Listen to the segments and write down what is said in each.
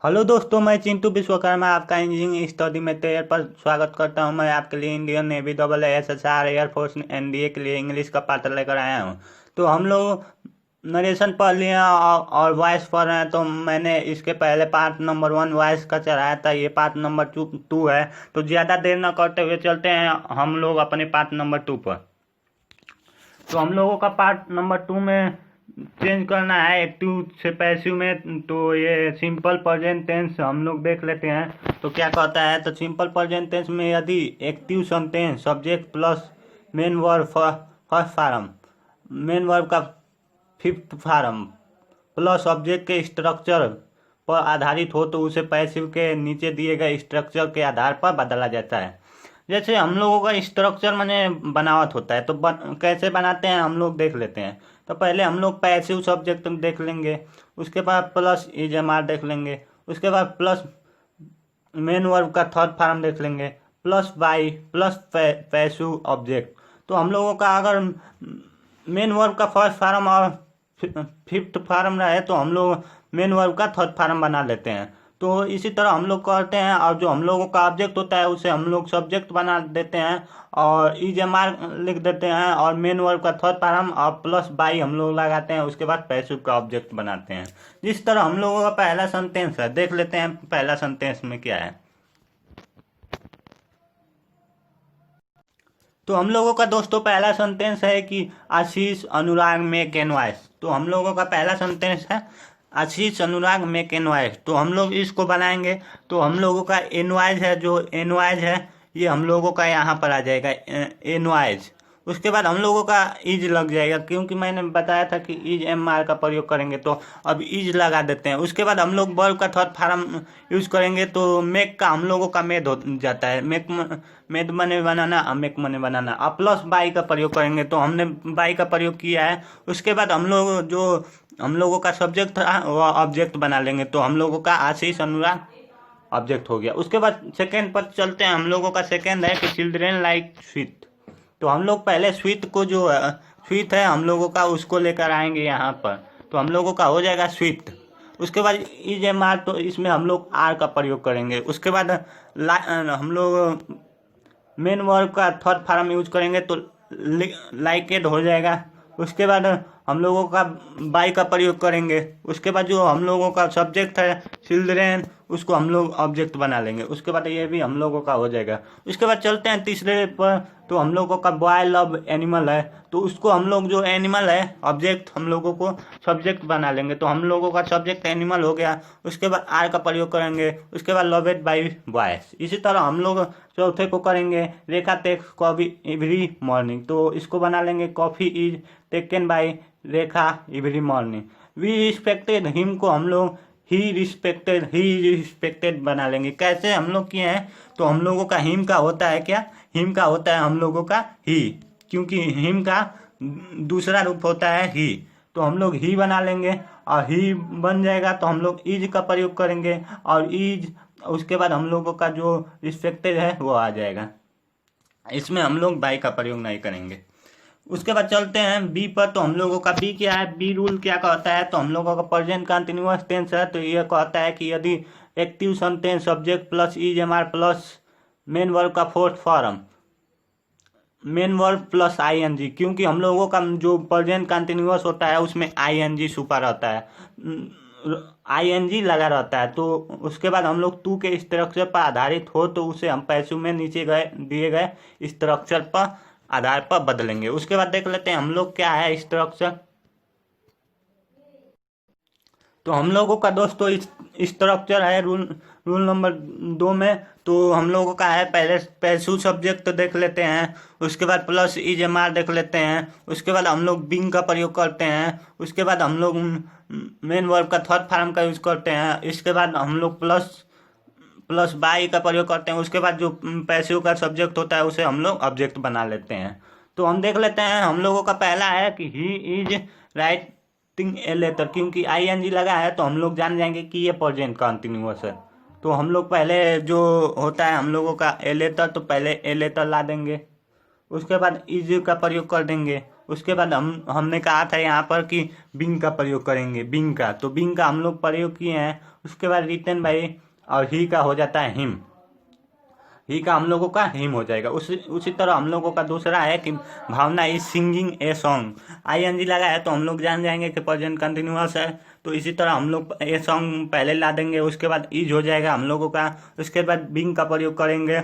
Hello दोस्तों, मैं चिंटू विश्वकर्मा आपका इंजीनियरिंग स्टडी में तैयार पर स्वागत करता हूं। मैं आपके लिए Indian navy SSR air force NDA के लिए इंग्लिश का पाठ लेकर आया हूं। तो हम लोग नरेशन पढ़ लिए हैं और वॉइस पढ़ रहे हैं। तो मैंने इसके पहले पार्ट नंबर 1 वॉइस का चढ़ाया था, ये पार्ट नंबर 2 है। तो ज़्यादा देर न करते हुए चलते हैं हम लोग अपने पार्ट नंबर 2 पर। तो हम लोगों का पार्ट नंबर 2 में चेंज करना है एक्टिव से पैसिव में। तो ये सिंपल प्रेजेंट टेंस हम लोग देख लेते हैं। तो क्या कहता है, तो सिंपल प्रेजेंट टेंस में यदि active sentence subject plus main verb first form, main verb का फिफ्थ फार्म प्लस ऑब्जेक्ट के स्ट्रक्चर पर आधारित हो तो उसे पैसिव के नीचे दिए गए स्ट्रक्चर के आधार पर बदला जाता है। जैसे हम लोगों का स्ट्रक्चर माने बनावट होता है, तो कैसे बनाते हैं हम लोग देख लेते हैं। तो पहले हम लोग पैसिव सब्जेक्ट देख लेंगे, उसके बाद प्लस इज एम आर देख लेंगे, उसके बाद प्लस मेन वर्ब का थर्ड फॉर्म देख लेंगे, plus by plus passive object. तो हम लोगों का अगर मेन वर्ब का फर्स्ट फॉर्म और फिफ्थ फॉर्म रहे तो हम लोग मेन वर्ब का थर्ड फॉर्म बना लेते हैं। तो इसी तरह हम लोग करते हैं, और जो हम लोगों का ऑब्जेक्ट होता है उसे हम लोग सब्जेक्ट बना देते हैं और इज एम आर लिख देते हैं, और मेन वर्ब का थर्ड फॉर्म और प्लस बाई हम लोग लगाते हैं। उसके बाद पैसिव का ऑब्जेक्ट बनाते हैं। जिस तरह हम लोगों का पहला सेंटेंस है, देख लेते हैं पहला सेंटेंस में क्या है। तो हम लोगों का दोस्तों पहला सेंटेंस है कि आशीष अनुराग मेक एनवाइस। तो हम लोगों का पहला सेंटेंस है आशीष अनुराग मेक एनवाइस। तो हम लोग इसको बनाएंगे। तो हम लोगों का एनवाइस है, जो एनवाइस है ये हम लोगों का यहाँ पर आ जाएगा एनवाइस। उसके बाद हम लोगों का इज लग जाएगा, क्योंकि मैंने बताया था कि इज एम आर का प्रयोग करेंगे, तो अब इज लगा देते हैं। उसके बाद हम लोग वर्ब का थर्ड फॉर्म यूज करेंगे। तो मेक का हम लोगों का मेड हो जाता है, मेक मेड मने बनाना और मेक मने बनाना। अब प्लस बाई का प्रयोग करेंगे, तो हमने बाई का प्रयोग किया है। उसके बाद हम लोग जो हम लोगों का सब्जेक्ट था वो ऑब्जेक्ट बना लेंगे। तो हम लोगों का आशीष अनुराग ऑब्जेक्ट हो गया। उसके बाद सेकेंड पर चलते हैं। हम लोगों का सेकेंड है कि चिल्ड्रेन लाइक स्वीट। तो हम लोग पहले स्वीट को जो स्वीट है हम लोगों का उसको लेकर आएंगे यहाँ पर। तो हम लोगों का हो जाएगा स्वीट। उसके बाद इज एम आर, तो इसमें हम लोग आर का प्रयोग करेंगे। उसके बाद हम लोग मेन वर्ब का थर्ड फॉर्म यूज करेंगे, तो लाइकेड हो जाएगा। उसके बाद हम लोगों का बाई का प्रयोग करेंगे। उसके बाद जो हम लोगों का सब्जेक्ट है चिल्ड्रेन, उसको हम लोग ऑब्जेक्ट बना लेंगे। उसके बाद ये भी हम लोगों का हो जाएगा। उसके बाद चलते हैं तीसरे पर। तो हम लोगों का बॉय लव एनिमल है, तो उसको हम लोग जो एनिमल है ऑब्जेक्ट हम लोगों को सब्जेक्ट बना लेंगे। तो हम लोगों का सब्जेक्ट एनिमल हो गया। उसके बाद आर का प्रयोग करेंगे। उसके बाद लवेड बाई बॉयज। इसी तरह हम लोग चौथे को करेंगे Rekha takes coffee every morning. तो इसको बना लेंगे coffee is taken by Rekha every morning. We respected him को हम लोग ही रिस्पेक्टेड बना लेंगे। कैसे हम लोग किए हैं, तो हम लोगों का हिम का होता है क्या, हिम का होता है हम लोगों का ही, क्योंकि हिम का दूसरा रूप होता है ही। तो हम लोग ही बना लेंगे और ही बन जाएगा। तो हम लोग इज का प्रयोग करेंगे और इज, उसके बाद हम लोगों का जो रिस्पेक्टेड है वो आ जाएगा। इसमें हम लोग बाई का प्रयोग नहीं करेंगे। उसके बाद चलते हैं बी पर। तो हम लोगों का बी क्या है, बी रूल क्या कहता है, तो हम लोगों का प्रेजेंट कंटिन्यूअस टेंस है। तो ये कहता है कि यदि active sentence subject plus is am are plus main verb का fourth form, main verb plus I N G, क्योंकि हम लोगों का जो प्रेजेंट कंटिन्यूअस होता है उसमें आई एन जी छुपा रहता है, आई एन जी लगा रहता है। तो उसके बाद हम लोग टू के स्ट्रक्चर पर आधारित हो तो उसे हम पैसिव में नीचे गए दिए गए स्ट्रक्चर पर आधार पर बदलेंगे। उसके बाद देख लेते हैं हम लोग क्या है स्ट्रक्चर। तो हम लोगों का दोस्तों स्ट्रक्चर है रूल रूल नंबर 2 में। तो हम लोगों का है पहले पैसिव सब्जेक्ट तो देख लेते हैं। उसके बाद प्लस इज एम आर देख लेते हैं। उसके बाद हम लोग बिंग का प्रयोग करते हैं। उसके बाद हम लोग मेन वर्ब का थर्ड फॉर्म का यूज करते हैं। इसके बाद हम लोग प्लस प्लस बाई का प्रयोग करते हैं। उसके बाद जो पैसिव का सब्जेक्ट होता है उसे हम लोग ऑब्जेक्ट बना लेते हैं। तो हम देख लेते हैं हम लोगों का पहला है कि he is writing a letter, क्योंकि आई एन जी लगा है तो हम लोग जान जाएंगे कि ये प्रेजेंट कंटिन्यूअस है। तो हम लोग पहले जो होता है हम लोगों का ए लेटर, तो पहले ए लेटर ला देंगे। उसके बाद इज का प्रयोग कर देंगे। उसके बाद हमने कहा था यहाँ पर कि बिंग का प्रयोग करेंगे, बिंग का, तो बिंग का हम लोग प्रयोग किए हैं। उसके बाद रिटन बाय और ही का हो जाता है हिम, ही का हम लोगों का हिम हो जाएगा। उसी तरह हम लोगों का दूसरा है कि Bhavna is singing a song, ING लगा है तो हम लोग जान जाएंगे कि प्रेजेंट कंटिन्यूअस है। तो इसी तरह हम लोग ए सॉन्ग पहले ला देंगे, उसके बाद इज हो जाएगा हम लोगों का। उसके बाद बिंग का प्रयोग करेंगे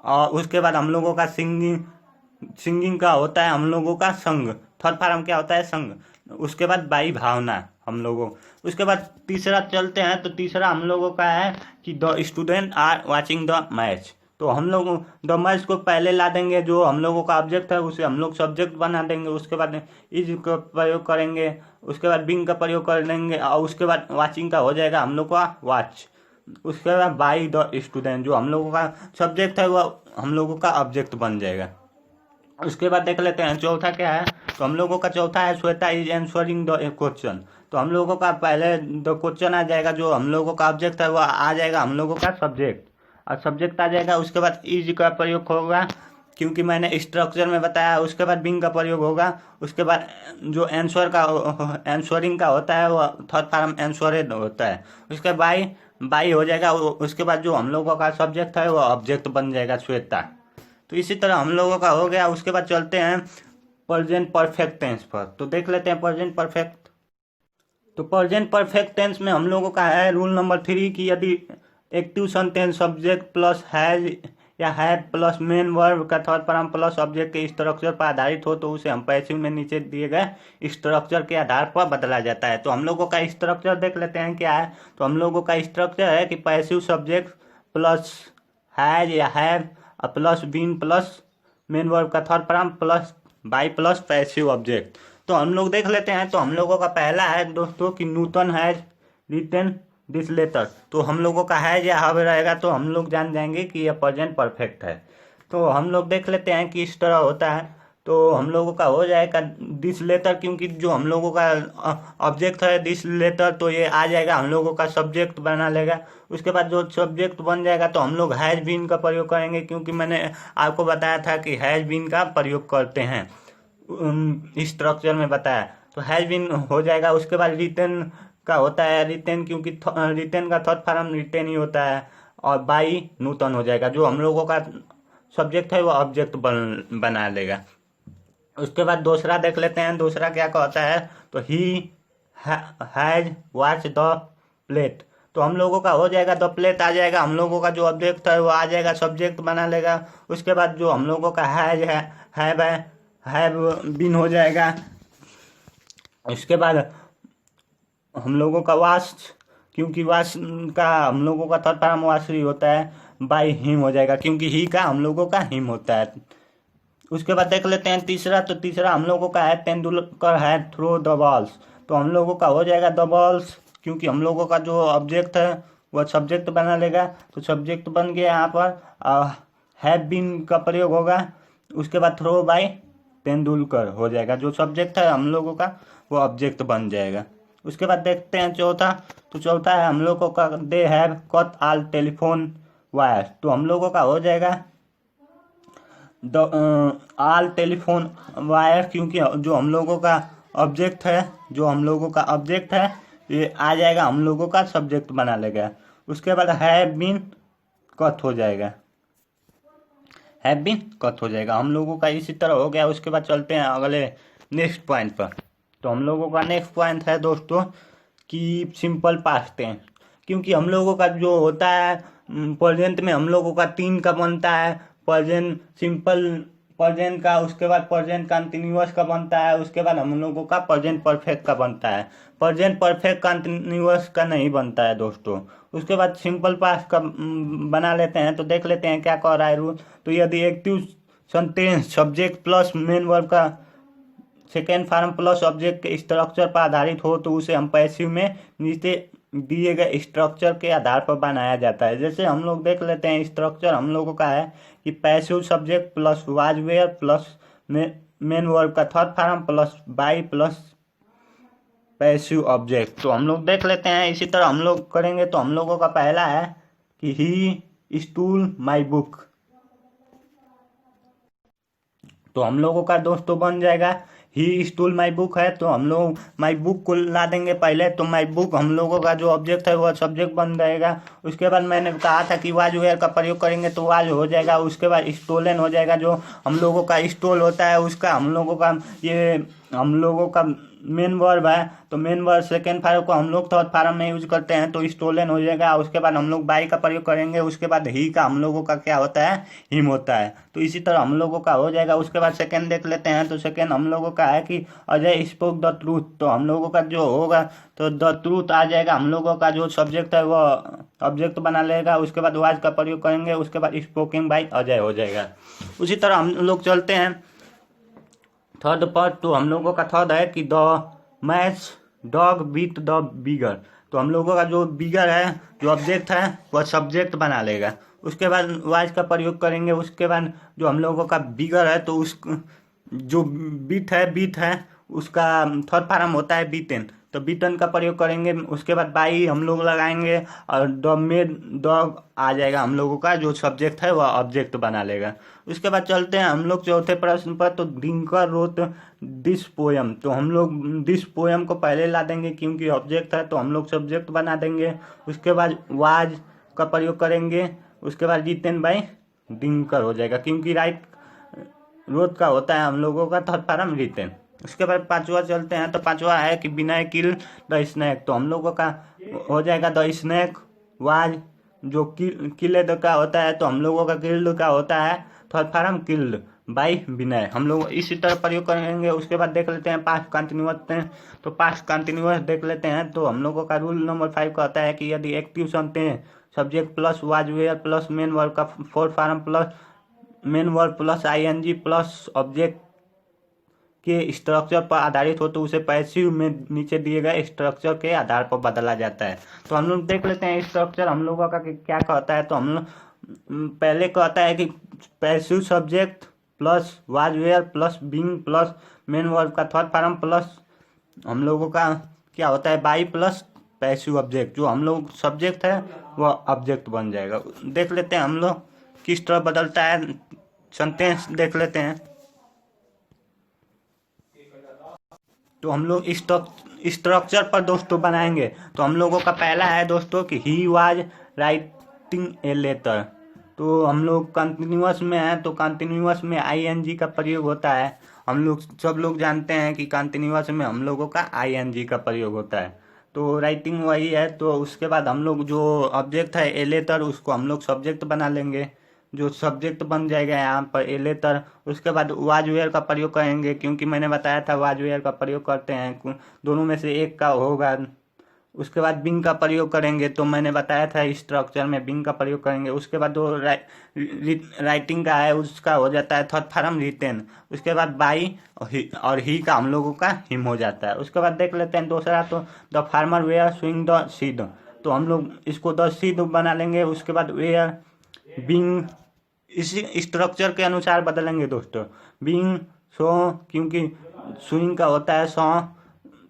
और उसके बाद हम लोगों का सिंगिंग का होता है हम लोगों का संग, थर्ड फॉर्म क्या होता है संग। उसके बाद बाई भावना हम लोगों। उसके बाद तीसरा चलते हैं, तो तीसरा हम लोगों का है कि the student are watching the match. तो हम लोग द मैच को पहले ला देंगे, जो हम लोगों का ऑब्जेक्ट है उसे हम लोग सब्जेक्ट बना देंगे। उसके बाद इज का प्रयोग करेंगे, उसके बाद बिंग का प्रयोग कर लेंगे और उसके बाद वाचिंग का हो जाएगा हम लोग का वॉच। उसके बाद बाई द स्टूडेंट, जो हम लोगों का सब्जेक्ट है वह हम लोगों का ऑब्जेक्ट बन जाएगा। उसके बाद देख लेते हैं चौथा क्या है। तो हम लोगों का चौथा है Shweta is answering the question. तो हम लोगों का पहले द क्वेश्चन आ जाएगा, जो हम लोगों का ऑब्जेक्ट है वह आ जाएगा हम लोगों का सब्जेक्ट, और सब्जेक्ट आ जाएगा। उसके बाद इज का प्रयोग होगा क्योंकि मैंने स्ट्रक्चर में बताया। उसके बाद बिंग का प्रयोग होगा। उसके बाद जो आंसरिंग का होता है वह थर्ड फॉर्म आंसरेड होता है। उसके बाई हो जाएगा। उसके बाद जो हम लोगों का सब्जेक्ट है वह ऑब्जेक्ट बन जाएगा श्वेता। तो इसी तरह हम लोगों का हो गया। उसके बाद चलते हैं प्रेजेंट परफेक्ट टेंस पर। तो देख लेते हैं प्रेजेंट परफेक्ट। तो प्रेजेंट परफेक्ट टेंस में हम लोगों का है रूल नंबर 3 कि यदि active sentence subject plus has या हैव प्लस मेन वर्ब का थर्ड फॉर्म प्लस ऑब्जेक्ट के स्ट्रक्चर पर आधारित हो तो उसे हम पैसिव में नीचे दिए गए स्ट्रक्चर के आधार पर बदला जाता है। तो हम लोगों का स्ट्रक्चर देख लेते हैं क्या है। तो हम लोगों का स्ट्रक्चर है कि पैसिव सब्जेक्ट प्लस हैज या have plus been plus main verb का third form plus by plus passive object. तो हम लोग देख लेते हैं। तो हम लोगों का पहला है दोस्तों कि नूतन हैज रिटन दिस लेटर। तो हम लोगों का है या हैव रहेगा तो हम लोग जान जाएंगे कि यह प्रेजेंट परफेक्ट है। तो हम लोग देख लेते हैं कि इस तरह होता है। तो हम लोगों का हो जाएगा दिस लेटर, क्योंकि जो हम लोगों का ऑब्जेक्ट है दिस लेटर तो ये आ जाएगा हम लोगों का सब्जेक्ट बना लेगा। उसके बाद जो सब्जेक्ट बन जाएगा तो हम लोग हैज बीन का प्रयोग करेंगे, क्योंकि मैंने आपको बताया था कि हैज बीन का प्रयोग करते हैं, स्ट्रक्चर में बताया। तो हैज बीन हो जाएगा। उसके बाद रिटन का होता है रिटेन, क्योंकि रिटेन का थर्ड फॉर्म रिटेन ही होता है। और बाई नूतन हो जाएगा, जो हम लोगों का सब्जेक्ट है वो ऑब्जेक्ट बना लेगा। उसके बाद दूसरा देख लेते हैं। दूसरा क्या कहता है। तो he has watch the plate. तो हम लोगों का हो जाएगा द प्लेट आ जाएगा, हम लोगों का जो ऑब्जेक्ट है वो आ जाएगा, सब्जेक्ट बना लेगा। उसके बाद जो हम लोगों का हैज है हैव बीन हो जाएगा। उसके बाद हम लोगों का वाश, क्योंकि वाश का हम लोगों का थर्ड फॉर्म वाशरी होता है, बाई हिम हो जाएगा, क्योंकि ही का हम लोगों का हिम होता है। उसके बाद देख लेते हैं तीसरा। तो तीसरा हम लोगों का है तेंदुलकर है थ्रो द बॉल्स। तो हम लोगों का हो जाएगा द बॉल्स, क्योंकि हम लोगों का जो ऑब्जेक्ट है वह सब्जेक्ट बना लेगा। तो सब्जेक्ट बन गया यहाँ पर। हैव बीन का प्रयोग होगा। उसके बाद थ्रो बाय तेंदुलकर हो जाएगा, जो सब्जेक्ट है हम लोगों का वो ऑब्जेक्ट बन जाएगा। उसके बाद देखते हैं चौथा। तो चौथा है हम लोगों का they have cut all telephone wire. तो हम लोगों का हो जाएगा द ऑल टेलीफोन वायर, क्योंकि जो हम लोगों का ऑब्जेक्ट है ये आ जाएगा हम लोगों का सब्जेक्ट बना लेगा। उसके बाद हैव बीन कट हो जाएगा, हम लोगों का इसी तरह हो गया। उसके बाद चलते हैं अगले नेक्स्ट पॉइंट पर। तो हम लोगों का नेक्स्ट पॉइंट है दोस्तों कि सिंपल पास्ट टेंस, क्योंकि हम लोगों का जो होता है प्रेजेंट में हम लोगों का 3 का बनता है, प्रेजेंट सिंपल प्रेजेंट का, उसके बाद प्रेजेंट कंटिन्यूअस का बनता है, उसके बाद हम लोगों का प्रेजेंट परफेक्ट का बनता है। प्रेजेंट परफेक्ट कंटिन्यूअस का नहीं बनता है दोस्तों। उसके बाद सिंपल पास्ट का बना लेते हैं। तो देख लेते हैं क्या कह रहा है रूल। तो यदि active sentence subject plus main verb का सेकेंड फॉर्म प्लस ऑब्जेक्ट के स्ट्रक्चर पर आधारित हो तो उसे हम पैसिव में नीचे दिए गए स्ट्रक्चर के आधार पर बनाया जाता है। जैसे हम लोग देख लेते हैं स्ट्रक्चर हम लोगों का है कि passive subject plus was were plus main verb का third form plus by plus passive object. तो हम लोग देख लेते हैं। इसी तरह हम लोग करेंगे। तो हम लोगों का पहला है कि ही स्टूल माई बुक। तो हम लोगों का दोस्तों बन जाएगा ही स्टूल माई बुक है तो हम लोग माई बुक को ला देंगे पहले। तो माई बुक हम लोगों का जो ऑब्जेक्ट है वो सब्जेक्ट बन जाएगा। उसके बाद मैंने कहा था कि वाज वेयर का प्रयोग करेंगे तो वाज हो जाएगा। उसके बाद स्टोलन हो जाएगा, जो हम लोगों का स्टोल होता है उसका हम लोगों का ये हम लोगों का मेन वर्ब है। तो मेन वर्ब सेकेंड फार्म को हम लोग थर्ड फार्म में यूज करते हैं तो स्टोलन हो जाएगा। उसके बाद हम लोग बाई का प्रयोग करेंगे। उसके बाद ही का हम लोगों का क्या होता है, हिम होता है। तो इसी तरह हम लोगों का हो जाएगा। उसके बाद सेकेंड देख लेते हैं। तो सेकेंड हम लोगों का है कि अजय स्पोक द ट्रूथ। तो हम लोगों का जो होगा तो द ट्रूथ आ जाएगा। हम लोगों का जो सब्जेक्ट है वो ऑब्जेक्ट बना लेगा। उसके बाद वाज का प्रयोग करेंगे। उसके बाद स्पोकिंग बाई अजय हो जाएगा। उसी तरह हम लोग चलते हैं थर्ड पर। तो हम लोगों का थर्ड है कि the match dog beat the bigger. तो हम लोगों का जो बिगर है जो ऑब्जेक्ट है वह सब्जेक्ट बना लेगा। उसके बाद वाज का प्रयोग करेंगे। उसके बाद जो हम लोगों का बिगर है तो उस जो बीट है उसका थर्ड फार्म होता है बीटन। तो बीटन का प्रयोग करेंगे। उसके बाद बाई हम लोग लगाएंगे और द मेड डॉग आ जाएगा। हम लोगों का जो सब्जेक्ट है वह ऑब्जेक्ट बना लेगा। उसके बाद चलते हैं हम लोग चौथे प्रश्न पर। तो डिंकर रोट दिस पोयम। तो हम लोग दिस पोयम को पहले ला देंगे क्योंकि ऑब्जेक्ट है तो हम लोग सब्जेक्ट बना देंगे। उसके बाद वाज का प्रयोग करेंगे। उसके बाद रिटन बाय डिंकर हो जाएगा क्योंकि राइट रोड का होता है हम लोगों का थर्ड फार्म रिटन। उसके बाद पांचवा चलते हैं। तो पांचवा है कि विनय किल द स्नैक। तो हम लोगों का हो जाएगा द स्नैक वाज जो किल्ड का होता है तो हम लोगों का किल्ड का होता है थर्ड फार्म किल्ड बाई विनय। हम लोग इसी तरह प्रयोग करेंगे। उसके बाद देख लेते हैं पास्ट कंटिन्यूअस। तो पास्ट कंटिन्यूअस देख लेते हैं। तो हम लोगों का रूल नंबर 5 कहता है कि यदि active sentence subject plus was were plus main verb का fourth form plus main verb plus I N G plus object के स्ट्रक्चर पर आधारित हो तो उसे पैसिव में नीचे दिए गए स्ट्रक्चर के आधार पर बदला जाता है। तो हम लोग देख लेते हैं स्ट्रक्चर हम लोगों का क्या कहता है। तो हम लोग पहले कहता है कि passive subject plus was were plus being plus main verb का थर्ड फार्म प्लस हम लोगों का क्या होता है बाई प्लस पैसिव ऑब्जेक्ट। जो हम लोग सब्जेक्ट है वह ऑब्जेक्ट बन जाएगा। देख लेते हैं हम लोग किस तरह बदलता है सेंटेंस देख लेते हैं। तो हम लोग स्ट्रक्चर पर दोस्तों बनाएंगे। तो हम लोगों का पहला है दोस्तों कि he was writing a letter. तो हम लोग कंटिन्यूअस में है तो कंटिन्यूअस में आईएनजी का प्रयोग होता है। हम लोग सब लोग जानते हैं कि कंटिन्यूअस में हम लोगों का आईएनजी का प्रयोग होता है। तो राइटिंग वही है। तो उसके बाद हम लोग जो ऑब्जेक्ट है ए लेटर उसको हम लोग सब्जेक्ट बना लेंगे। जो सब्जेक्ट बन जाएगा यहाँ पर ए लेटर। उसके बाद वाज वेयर का प्रयोग करेंगे क्योंकि मैंने बताया था वाज वेयर का प्रयोग करते हैं दोनों में से एक का होगा। उसके बाद बिंग का प्रयोग करेंगे तो मैंने बताया था स्ट्रक्चर में बिंग का प्रयोग करेंगे। उसके बाद जो राइटिंग का है उसका हो जाता है थर्ड फार्म रिटेन। उसके बाद बाई और ही का हम लोगों का हिम हो जाता है। उसके बाद देख लेते हैं दूसरा। तो the farmer were swing the seed. तो हम लोग इसको द सीड बना लेंगे। उसके बाद वेयर बिंग इसी स्ट्रक्चर के अनुसार बदलेंगे दोस्तों। बीइंग सो क्योंकि स्विंग का होता है सॉ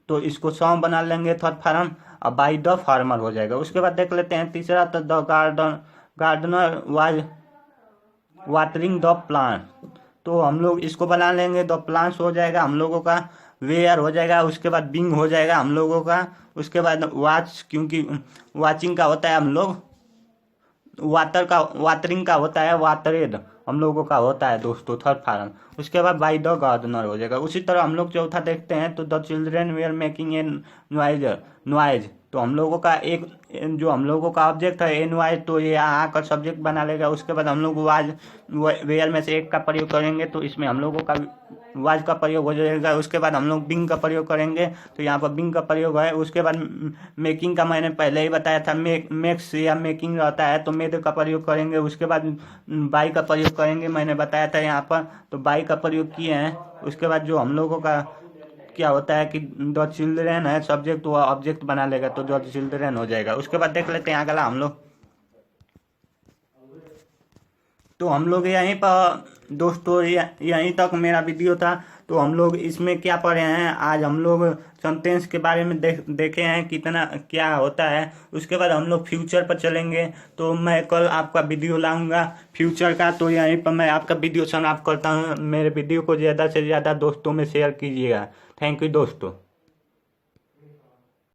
तो इसको सॉ बना लेंगे थर्ड फार्म और बाई द फार्मर हो जाएगा। उसके बाद देख लेते हैं तीसरा। तो the gardener was watering the plant. तो हम लोग इसको बना लेंगे द प्लांट्स हो जाएगा हम लोगों का वेयर हो जाएगा। उसके बाद बिंग हो जाएगा हम लोगों का। उसके बाद वाच क्योंकि वाचिंग का होता है हम लोग वाटरिंग का होता है वाटरेड हम लोगों का होता है दोस्तों थर्ड फार्म। उसके बाद बाई द गार्डनर हो जाएगा। उसी तरह हम लोग चौथा देखते हैं। तो the children were making a noise. तो हम लोगों का एक जो हम लोगों का ऑब्जेक्ट है ए नॉइज तो ये यहाँ का सब्जेक्ट बना लेगा। उसके बाद हम लोग वाज वेयर में से एक का प्रयोग करेंगे तो इसमें हम लोगों का वाज का प्रयोग हो जाएगा। उसके बाद हम लोग बिंग का प्रयोग करेंगे तो यहाँ पर बिंग का प्रयोग है। उसके बाद मेकिंग का मैंने पहले ही बताया था मेक्स या मेकिंग रहता है तो मेड का प्रयोग करेंगे। उसके बाद बाई का प्रयोग करेंगे मैंने बताया था यहाँ पर तो बाई का प्रयोग किए हैं। उसके बाद जो हम लोगों का क्या होता है कि द चिल्ड्रेन है सब्जेक्ट वो ऑब्जेक्ट बना लेगा तो द चिल्ड्रेन हो जाएगा। उसके बाद देख लेते हैं अगला हम लोग। तो हम लोग यहीं पर दोस्तों यहीं तक मेरा वीडियो था। तो हम लोग इसमें क्या पढ़े हैं, आज हम लोग सेंटेंस के बारे में देखे हैं कितना क्या होता है। उसके बाद हम लोग फ्यूचर पर चलेंगे। तो मैं कल आपका वीडियो लाऊंगा फ्यूचर का। तो यहीं पर मैं आपका वीडियो समाप्त करता हूँ। मेरे वीडियो को ज़्यादा से ज़्यादा दोस्तों में शेयर कीजिएगा। थैंक यू दोस्तों।